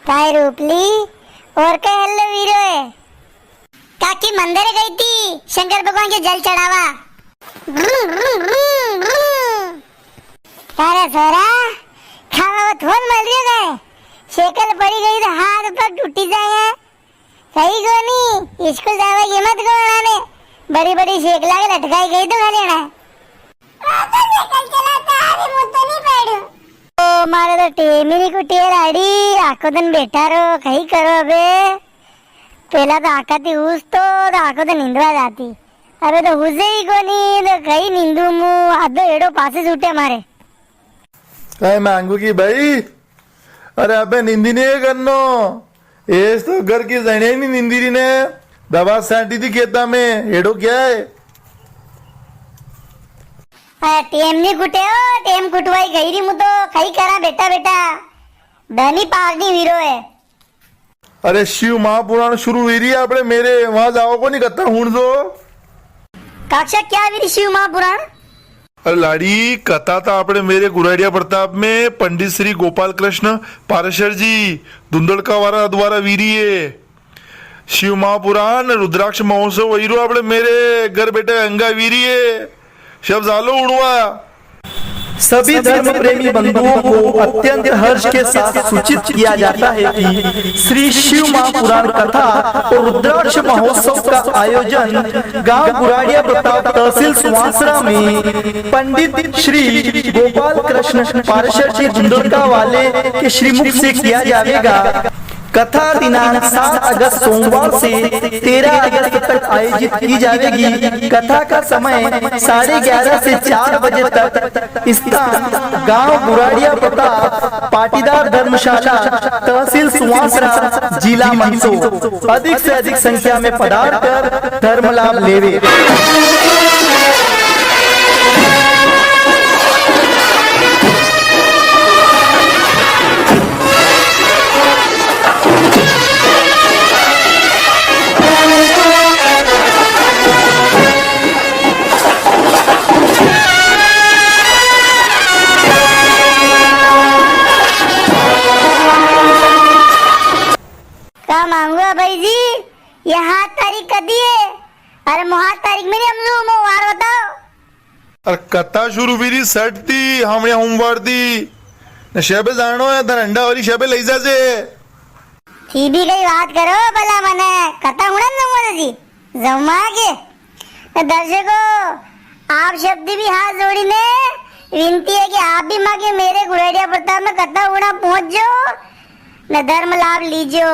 काय रूपली और काय हल्लो वीरो है काकी मंदिर गई थी शंकर भगवान के जल चढ़ावा। अरे सोरा खावा थोन मल रही है शेकल पड़ी गई तो हाथ पर टूटी जाए सही को नहीं स्कूल जावा ये मत को बनाने बड़ी बड़ी शेक लाके लटकाई गई तो खा लेना साइकिल चलाता अरे मुझ तो नहीं पड़ू ओ मारे तो टेमिनी को टेर आड़ी आखो दिन बैठा रहो कहीं करो अबे पहला तो आकाती हुस तो आखो तो नींदवा जाती अबे तो हुसे ही को नहीं तो कहीं नींदू मु आधो एड़ो पासे छूटे हमारे काय मांगू की भाई अरे अबे निंदी नहीं करनो एस तो घर की जने नहीं निंदी ने दवा साटी थी खेता में एड़ो क्या है टेम नहीं कुटे हो टेम कुटवाई गई रही मु तो कहीं करा बेटा बेटा धनी पागनी वीरो है। अरे शिव महापुराण शुरू हुई रही है अपने मेरे वहां जाओ को नहीं करता हूं जो कक्षा क्या वीरी शिव महापुराण अरे लाड़ी कथा था अपने मेरे गुराड़िया प्रताप में पंडित श्री गोपाल कृष्ण पाराशर जी धुंधड़का वाला द्वारा वीरी है शिव महापुराण रुद्राक्ष महोत्सव वही रो अपने मेरे घर बेटे गंगा वीरी है शब जालो उड़वा। सभी धर्म प्रेमी बंधुओं को अत्यंत हर्ष के साथ सूचित किया जाता है कि श्री शिव महापुराण कथा और रुद्राक्ष महोत्सव का आयोजन गांव गुराड़िया प्रताप तहसील सुवासरा में पंडित श्री गोपाल कृष्ण पाराशर जी धुंधड़का वाले के श्रीमुख से किया जाएगा। कथा दिनांक 7 अगस्त सोमवार से 13 अगस्त तक आयोजित की जाएगी। कथा का समय 11:30 से 4 बजे तक। स्थान गांव गुराड़िया प्रताप पाटीदार धर्मशाला तहसील सुवासरा जिला मंदसौर। अधिक से अधिक संख्या में पधार कर धर्म लाभ लेवे। मांगुआ भाई जी यहाँ तारीख कदी है अरे मुहा तारीख में नहीं हम लोग वार बताओ अरे कथा शुरू हुई सट थी हमने होमवार थी न शेबे जानो है धरंडा वाली शेबे लई जा से थी भी कई बात करो भला मने कथा उड़न दूंगा जी जमा के दर्शकों आप शब्द भी हाथ जोड़ी ने विनती है कि आप भी माँ के मेरे गुराड़िया प्रताप में कथा उड़ा पहुंच जाओ न धर्म लाभ लीजियो।